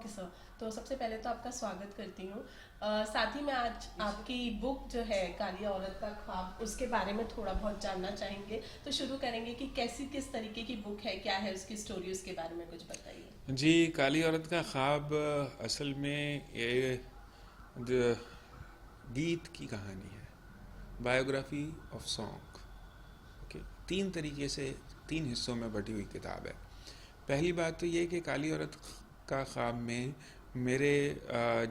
Okay sir. तो सबसे पहले तो आपका स्वागत करती हूँ। साथ ही मैं आज आपकी बुक जो है काली औरत का ख्वाब उसके बारे में थोड़ा बहुत जानना चाहेंगे। तो शुरू करेंगे कि कैसी किस तरीके की बुक है, क्या है उसकी स्टोरी, उसके बारे में कुछ बताइए। जी, काली औरत का ख्वाब असल में ये द- गीत की कहानी है। Biography of song. ओके, तीन तरीके से, तीन हिस्सों में बटी हुई किताब है। पहली बात तो ये कि काली औरत का ख्वाब में मेरे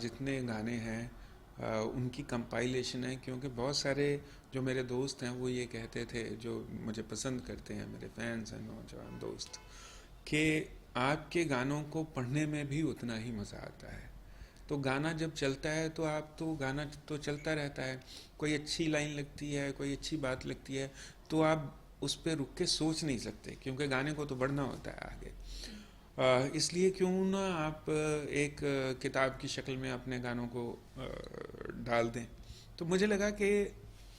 जितने गाने हैं उनकी कंपाइलेशन है, क्योंकि बहुत सारे जो मेरे दोस्त हैं वो ये कहते थे, जो मुझे पसंद करते हैं, मेरे फैंस हैं, नौजवान दोस्त, कि आपके गानों को पढ़ने में भी उतना ही मज़ा आता है। तो गाना जब चलता है तो आप तो गाना तो चलता रहता है, कोई अच्छी लाइन लगती है, कोई अच्छी बात लगती है, तो आप उस पर रुक के सोच नहीं सकते, क्योंकि गाने को तो बढ़ना होता है आगे। इसलिए क्यों ना आप एक किताब की शक्ल में अपने गानों को डाल दें। तो मुझे लगा कि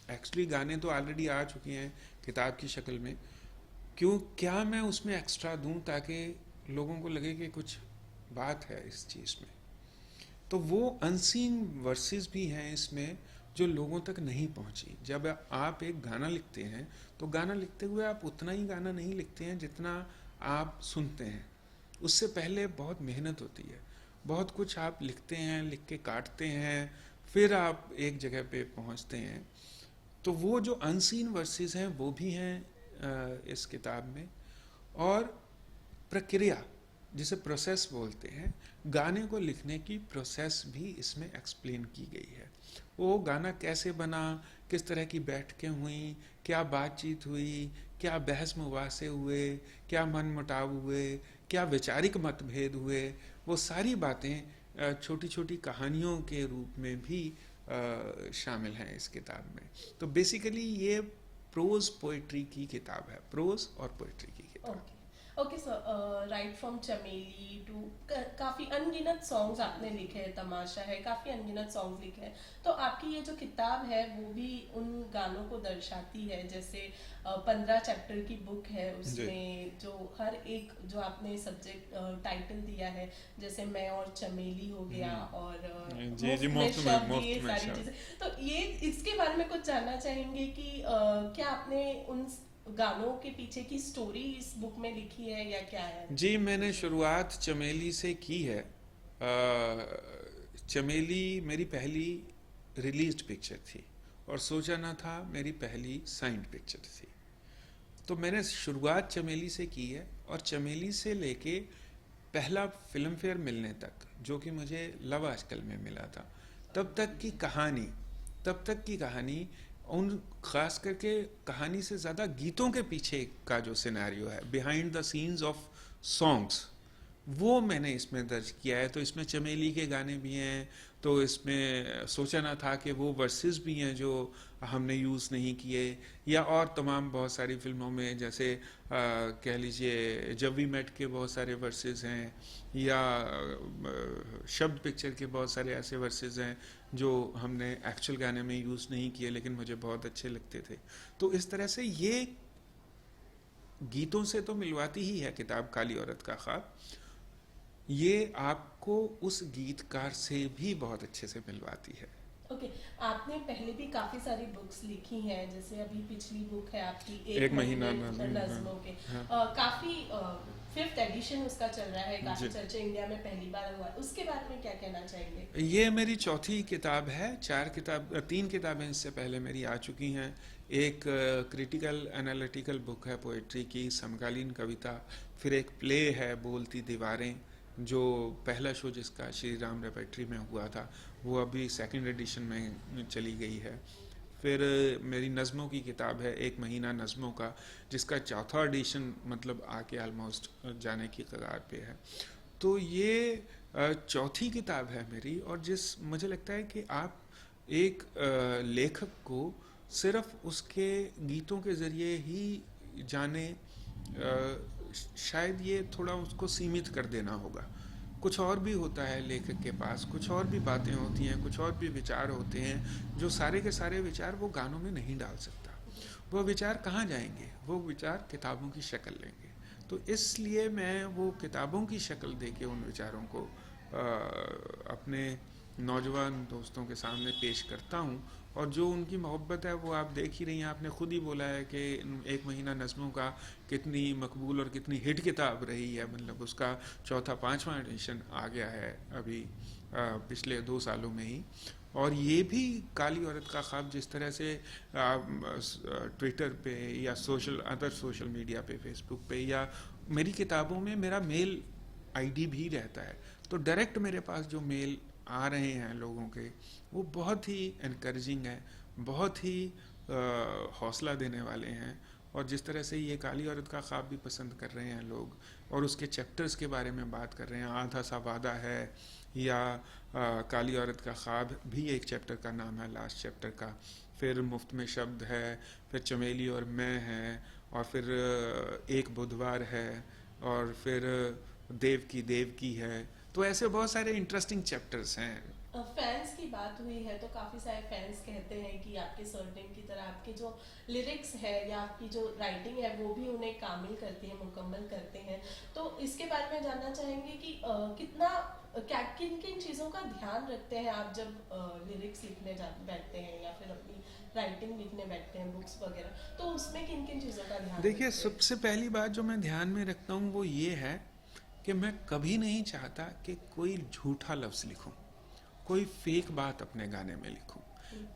एक्चुअली गाने तो ऑलरेडी आ चुके हैं किताब की शक्ल में, क्यों क्या मैं उसमें एक्स्ट्रा दूं ताकि लोगों को लगे कि कुछ बात है इस चीज़ में। तो वो अनसीन वर्सेस भी हैं इसमें जो लोगों तक नहीं पहुंची। जब आप एक गाना लिखते हैं तो गाना लिखते हुए आप उतना ही गाना नहीं लिखते हैं जितना आप सुनते हैं। उससे पहले बहुत मेहनत होती है, बहुत कुछ आप लिखते हैं, लिख के काटते हैं, फिर आप एक जगह पे पहुंचते हैं। तो वो जो अनसीन वर्सेस हैं वो भी हैं इस किताब में। और प्रक्रिया, जिसे प्रोसेस बोलते हैं, गाने को लिखने की प्रोसेस भी इसमें एक्सप्लेन की गई है। वो गाना कैसे बना, किस तरह की बैठकें हुई, क्या बातचीत हुई, क्या बहस मुबासे हुए, क्या मन मुटाव हुए, क्या वैचारिक मतभेद हुए, वो सारी बातें छोटी छोटी कहानियों के रूप में भी शामिल हैं इस किताब में। तो बेसिकली ये प्रोज पोइट्री की किताब है, प्रोज और पोइट्री की किताब। Okay. Okay sir, right from चमेली टू काफ़ी अनगिनत सॉन्ग्स आपने लिखे हैं, तमाशा है, काफ़ी अनगिनत सॉन्ग्स लिखे हैं। तो आपकी ये जो किताब है वो भी उन गानों को दर्शाती है। जैसे 15 चैप्टर की बुक है, जी उसमें जो हर एक जो आपने सब्जेक्ट टाइटल दिया है, जैसे मैं और चमेली हो गया, और जी जी, मुफ्त में मुफ्त में, शब्द, मुफ्त ये में सारी शब्द। चीज़ें। तो ये इसके बारे में कुछ जानना चाहेंगे कि क्या आपने उन गानों के पीछे की स्टोरी इस बुक में लिखी है या क्या है? जी, मैंने शुरुआत चमेली से की है। चमेली मेरी पहली रिलीज्ड पिक्चर थी और सोचा ना था मेरी पहली साइंड पिक्चर थी। तो मैंने शुरुआत चमेली से की है, और चमेली से लेके पहला फिल्म फेयर मिलने तक, जो कि मुझे लव आजकल में मिला था, तब तक की कहानी, तब तक की कहानी, उन खास करके कहानी से ज़्यादा गीतों के पीछे का जो सिनेरियो है, behind the scenes of songs, वो मैंने इसमें दर्ज किया है। तो इसमें चमेली के गाने भी हैं, तो इसमें सोचा ना था कि वो वर्सेस भी हैं जो हमने यूज़ नहीं किए, या और तमाम बहुत सारी फिल्मों में, जैसे कह लीजिए जब वी मेट के बहुत सारे वर्सेस हैं, या शब्द पिक्चर के बहुत सारे ऐसे वर्सेस हैं जो हमने एक्चुअल गाने में यूज़ नहीं किए लेकिन मुझे बहुत अच्छे लगते थे। तो इस तरह से ये गीतों से तो मिलवाती ही है किताब काली औरत का ख्वाब, ये आपको उस गीतकार से भी बहुत अच्छे से मिलवाती है। ओके। आपने पहले भी काफ़ी सारी बुक्स लिखी हैं, जैसे अभी पिछली बुक है आपकी एक एक महीना महीने नज़म, हाँ। नज़्मों के। हाँ काफ़ी फिफ्थ एडिशन उसका चल रहा है, काफ़ी जी, चर्चा इंडिया में पहली बार हुआ है। उसके बारे में क्या कहना चाहेंगे? ये मेरी चौथी किताब है। तीन किताबें इससे पहले मेरी आ चुकी हैं। एक क्रिटिकल एनालिटिकल बुक है पोइट्री की, समकालीन कविता। फिर एक प्ले है बोलती दीवारें, जो पहला शो जिसका श्री राम रेपेट्री में हुआ था, वो अभी सेकंड एडिशन में चली गई है। फिर मेरी नज़मों की किताब है एक महीना नज़मों का, जिसका चौथा एडिशन मतलब आके ऑलमोस्ट जाने की कगार पे है। तो ये चौथी किताब है मेरी, और जिस मुझे लगता है कि आप एक लेखक को सिर्फ उसके गीतों के ज़रिए ही जाने, शायद ये थोड़ा उसको सीमित कर देना होगा। कुछ और भी होता है लेखक के पास, कुछ और भी बातें होती हैं, कुछ और भी विचार होते हैं, जो सारे के सारे विचार वो गानों में नहीं डाल सकता। वो विचार कहाँ जाएंगे? वो विचार किताबों की शक्ल लेंगे। तो इसलिए मैं वो किताबों की शक्ल दे के उन विचारों को अपने नौजवान दोस्तों के सामने पेश करता हूँ। और जो उनकी मोहब्बत है वो आप देख ही रही हैं, आपने खुद ही बोला है कि एक महीना नज़्मों का कितनी मकबूल और कितनी हिट किताब रही है, मतलब उसका चौथा पांचवा एडिशन आ गया है अभी पिछले 2 सालों में ही। और ये भी काली औरत का ख्वाब जिस तरह से ट्विटर पे या अदर सोशल मीडिया पे, फेसबुक पे, या मेरी किताबों में मेरा मेल आईडी भी रहता है, तो डायरेक्ट मेरे पास जो मेल आ रहे हैं लोगों के वो बहुत ही इनकरेजिंग है, बहुत ही हौसला देने वाले हैं। और जिस तरह से ये काली औरत का ख्वाब भी पसंद कर रहे हैं लोग और उसके चैप्टर्स के बारे में बात कर रहे हैं, आधा सा वादा है या काली औरत का ख्वाब भी एक चैप्टर का नाम है, लास्ट चैप्टर का। फिर मुफ्त में शब्द है, फिर चमेली और मैं है, और फिर एक बुधवार है, और फिर देव की है। तो ऐसे बहुत सारे इंटरेस्टिंग चैप्टर्स हैं। फैंस की बात हुई है तो काफ़ी सारे फैंस कहते हैं कि आपके सरनेम की तरह आपके जो लिरिक्स है या आपकी जो राइटिंग है वो भी उन्हें कामिल करती है, मुकम्मल करते हैं। तो इसके बारे में जानना चाहेंगे कि कितना क्या किन किन चीज़ों का ध्यान रखते हैं आप जब लिरिक्स लिखने बैठते हैं या फिर अपनी राइटिंग लिखने बैठते हैं, बुक्स वगैरह, तो उसमें किन किन चीज़ों का ध्यान देखिए, रखते हैं? सबसे पहली बात जो मैं ध्यान में रखता हूँ वो ये है कि मैं कभी नहीं चाहता कि कोई झूठा लफ्ज़ लिखूं, कोई फेक बात अपने गाने में लिखूं।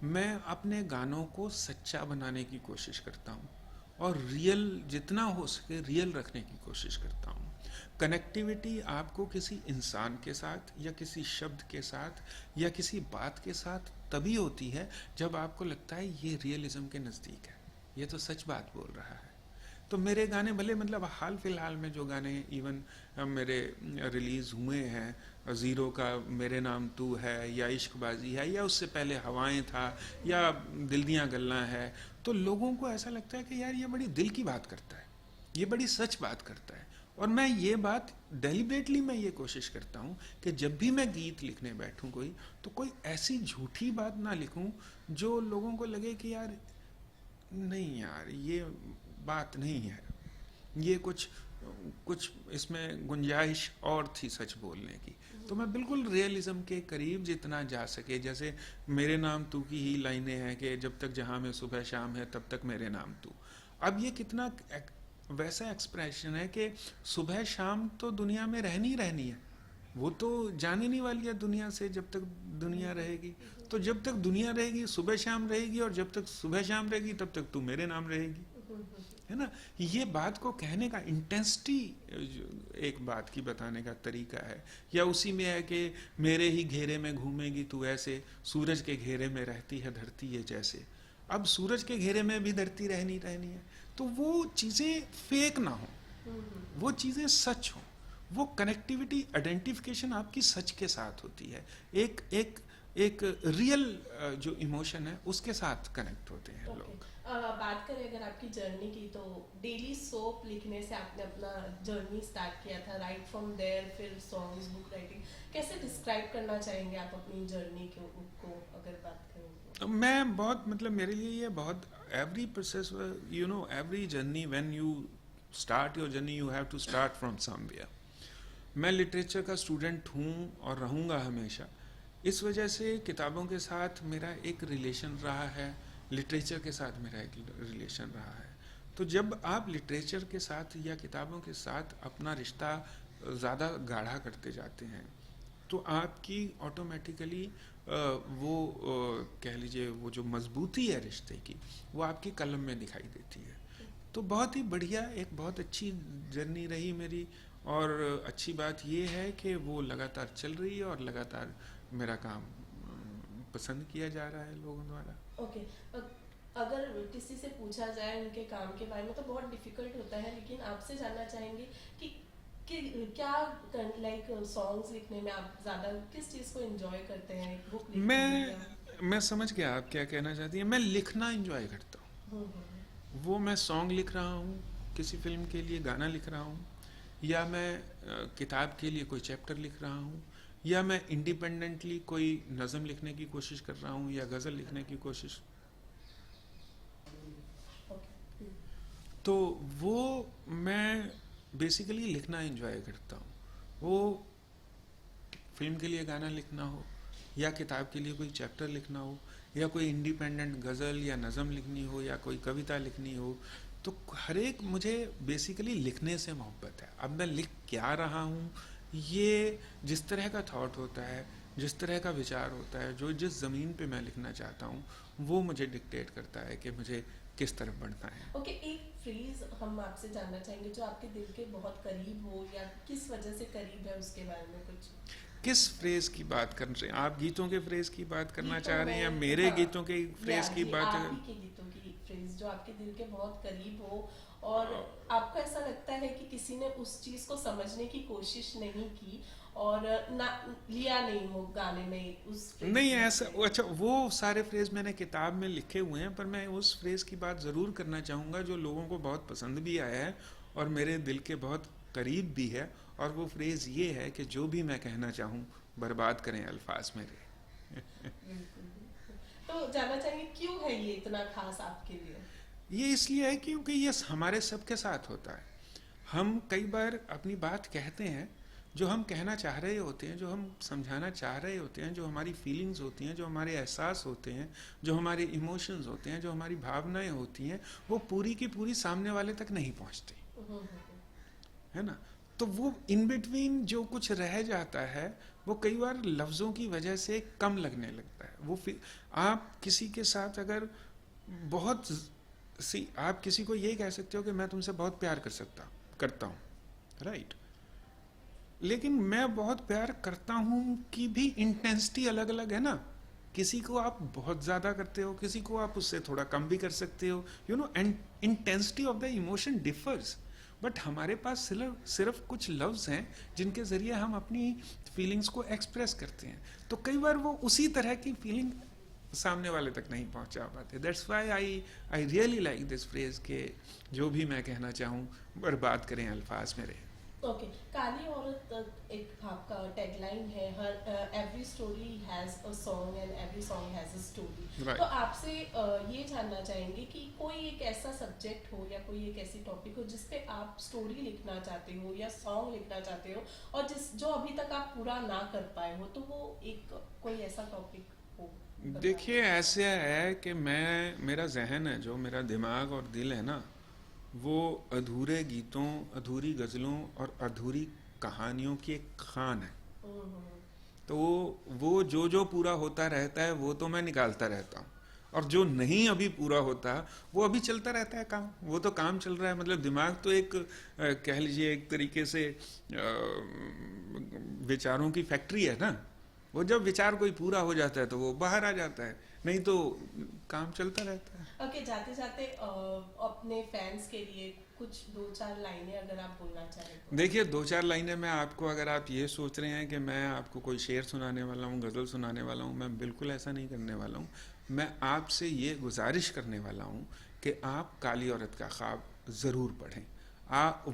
मैं अपने गानों को सच्चा बनाने की कोशिश करता हूँ और रियल जितना हो सके रियल रखने की कोशिश करता हूँ। कनेक्टिविटी आपको किसी इंसान के साथ या किसी शब्द के साथ या किसी बात के साथ तभी होती है जब आपको लगता है ये रियलिज्म के नज़दीक है, ये तो सच बात बोल रहा है। तो मेरे गाने भले, मतलब हाल फिलहाल में जो गाने इवन मेरे रिलीज़ हुए हैं, ज़ीरो का मेरे नाम तू है या इश्कबाजी है, या उससे पहले हवाएं था या दिल दियाँ गल्ला है, तो लोगों को ऐसा लगता है कि यार ये बड़ी दिल की बात करता है, ये बड़ी सच बात करता है। और मैं ये बात डेलिबरेटली मैं ये कोशिश करता हूँ कि जब भी मैं गीत लिखने बैठूँ कोई ऐसी झूठी बात ना लिखूँ जो लोगों को लगे कि यार नहीं यार ये बात नहीं है, ये कुछ कुछ इसमें गुंजाइश और थी सच बोलने की। तो मैं बिल्कुल रियलिज्म के करीब जितना जा सके, जैसे मेरे नाम तू की ही लाइनें हैं कि जब तक जहाँ में सुबह शाम है तब तक मेरे नाम तू। अब ये कितना वैसा एक्सप्रेशन है कि सुबह शाम तो दुनिया में रहनी रहनी है, वो तो जाने नहीं वाली है दुनिया से जब तक दुनिया रहेगी। तो जब तक दुनिया रहेगी सुबह शाम रहेगी, और जब तक सुबह शाम रहेगी तब तक तू मेरे नाम रहेगी, है ना। ये बात को कहने का इंटेंसिटी एक बात की बताने का तरीका है। या उसी में है कि मेरे ही घेरे में घूमेगी तू ऐसे, सूरज के घेरे में रहती है धरती ये जैसे। अब सूरज के घेरे में भी धरती रहनी रहनी है, तो वो चीज़ें फेक ना हो, वो चीज़ें सच हो, वो कनेक्टिविटी आइडेंटिफिकेशन आपकी सच के साथ होती है, एक एक एक रियल जो इमोशन है उसके साथ कनेक्ट होते हैं लोग। बात करें अगर आपकी जर्नी की, तो डेली सोप लिखने से आपने अपना जर्नी स्टार्ट किया था, राइट फ्रॉम देयर, फिर सॉन्ग्स, बुक राइटिंग, कैसे डिस्क्राइब करना चाहेंगे आप अपनी जर्नी को अगर बात करें तो? मैं बहुत, मतलब मेरे लिए ये बहुत every process, you know, every journey, when you start your journey you have to start from somewhere. मैं लिटरेचर का स्टूडेंट हूँ और रहूँगा हमेशा। इस वजह से किताबों के साथ मेरा एक रिलेशन रहा है, लिटरेचर के साथ मेरा एक रिलेशन रहा है। तो जब आप लिटरेचर के साथ या किताबों के साथ अपना रिश्ता ज़्यादा गाढ़ा करते जाते हैं तो आपकी ऑटोमेटिकली वो कह लीजिए वो जो मजबूती है रिश्ते की वो आपकी कलम में दिखाई देती है। तो बहुत ही बढ़िया, एक बहुत अच्छी जर्नी रही मेरी। और अच्छी बात ये है कि वो लगातार चल रही है और लगातार मेरा काम पसंद किया जा रहा है लोगों द्वारा। ओके, अगर किसी से पूछा जाए उनके काम के बारे में तो बहुत डिफिकल्ट होता है, लेकिन आपसे जानना चाहेंगे कि क्या लाइक सॉन्ग्स लिखने में आप ज़्यादा किस चीज़ को एंजॉय करते हैं, बुक लिखने में या? मैं समझ गया आप क्या कहना चाहती हैं। मैं लिखना एंजॉय करता हूँ। वो मैं सॉन्ग लिख रहा हूँ, किसी फिल्म के लिए गाना लिख रहा हूँ, या मैं किताब के लिए कोई चैप्टर लिख रहा हूँ, या मैं इंडिपेंडेंटली कोई नज़म लिखने की कोशिश कर रहा हूँ या गज़ल लिखने की कोशिश, तो वो मैं बेसिकली लिखना एंजॉय करता हूँ। वो फिल्म के लिए गाना लिखना हो, या किताब के लिए कोई चैप्टर लिखना हो, या कोई इंडिपेंडेंट गज़ल या नज़म लिखनी हो, या कोई कविता लिखनी हो, तो हर एक मुझे बेसिकली लिखने से मोहब्बत है। अब मैं लिख क्या रहा हूँ, ये जिस तरह का थॉट होता है, जिस तरह का विचार होता है, जो जिस ज़मीन पे मैं लिखना चाहता हूँ, वो मुझे डिक्टेट करता है कि मुझे किस तरफ बढ़ना है। ओके, एक फ्रेज हम आपसे जानना चाहेंगे जो आपके दिल के बहुत करीब हो, या किस वजह से करीब है, उसके बारे में कुछ। किस फ्रेज की बात कर रहे हैं आप? गीतों के फ्रेज की बात करना गीतों चाह रहे हैं, या में, मेरे हाँ, गीतों के फ्रेज की जी, बात? आप ही के गीतों की फ्रेज जो आपके दिल के बहुत करीब हो, और आपको ऐसा लगता है कि किसी ने उस चीज को समझने की कोशिश नहीं की और ना लिया नहीं हो गाने में उस फ्रेज नहीं में ऐसा, से। अच्छा वो सारे फ्रेज मैंने किताब में लिखे हुए हैं, पर मैं उस फ्रेज की बात ज़रूर करना चाहूँगा जो लोगों को बहुत पसंद भी आया है और मेरे दिल के बहुत करीब भी है। और वो फ्रेज ये है कि जो भी मैं कहना चाहूँ बर्बाद करें अल्फाज मेरे। बिल्कुल, बिल्कुल। तो जानना चाहेंगे क्यों है ये इतना खास आपके लिए। ये इसलिए है क्योंकि ये हमारे सबके साथ होता है। हम कई बार अपनी बात कहते हैं, जो हम कहना चाह रहे होते हैं, जो हम समझाना चाह रहे होते हैं, जो हमारी फीलिंग्स होती हैं, जो हमारे एहसास होते हैं, जो हमारे इमोशंस होते हैं, जो हमारी भावनाएं होती हैं, वो पूरी की पूरी सामने वाले तक नहीं पहुंचती, है ना। तो वो इन बिटवीन जो कुछ रह जाता है, वो कई बार लफ्ज़ों की वजह से कम लगने लगता है। वो आप किसी के साथ अगर बहुत सी, आप किसी को ये कह सकते हो कि मैं तुमसे बहुत प्यार करता हूँ, राइट। लेकिन मैं बहुत प्यार करता हूँ की भी इंटेंसिटी अलग अलग है ना। किसी को आप बहुत ज़्यादा करते हो, किसी को आप उससे थोड़ा कम भी कर सकते हो, you know, and intensity of the emotion differs. But हमारे पास सिर्फ कुछ लफ्ज़ हैं जिनके ज़रिए हम अपनी फीलिंग्स को एक्सप्रेस करते हैं। तो कई बार वो उसी तरह की फीलिंग सामने वाले तक नहीं पहुंचा पाते। That's why I really like this phrase के जो भी मैं कहना चाहूँ बर्बाद करें अल्फाज मेरे। ओके, काली औरत एक आपका टैगलाइन है, हर every story has a song and every song has a story. Right. तो आपसे ये जानना चाहेंगे कि कोई एक ऐसा सब्जेक्ट हो या कोई एक ऐसी टॉपिक हो जिस पे आप स्टोरी लिखना चाहते हो या सॉन्ग लिखना चाहते हो, और जो अभी तक आप पूरा ना कर पाए हो, तो वो एक कोई ऐसा टॉपिक हो। देखिए ऐसे है कि मेरा जहन है, जो मेरा दिमाग और दिल है ना, वो अधूरे गीतों, अधूरी गज़लों और अधूरी कहानियों की एक खान है। तो वो जो पूरा होता रहता है वो तो मैं निकालता रहता हूँ, और जो नहीं अभी पूरा होता वो अभी चलता रहता है काम। वो तो काम चल रहा है, मतलब दिमाग तो एक कह लीजिए एक तरीके से विचारों की फैक्ट्री है ना। वो जब विचार कोई पूरा हो जाता है तो वो बाहर आ जाता है, नहीं तो काम चलता रहता है। ओके, जाते जाते अपने फैंस के लिए कुछ 2-4 लाइनें अगर आप बोलना चाहें तो। देखिए 2-4 लाइनें मैं आपको, अगर आप ये सोच रहे हैं कि मैं आपको कोई शेर सुनाने वाला हूँ, गज़ल सुनाने वाला हूँ, मैं बिल्कुल ऐसा नहीं करने वाला हूँ। मैं आपसे ये गुजारिश करने वाला हूँ कि आप काली औरत का ख्वाब ज़रूर पढ़ें।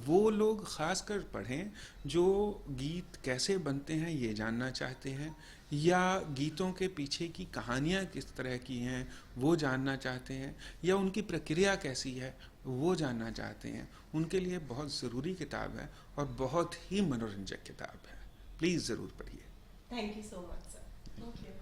वो लोग ख़ास कर पढ़ें जो गीत कैसे बनते हैं ये जानना चाहते हैं, या गीतों के पीछे की कहानियाँ किस तरह की हैं वो जानना चाहते हैं, या उनकी प्रक्रिया कैसी है वो जानना चाहते हैं। उनके लिए बहुत ज़रूरी किताब है और बहुत ही मनोरंजक किताब है। प्लीज़ ज़रूर पढ़िए। Thank you so much sir. Thank you.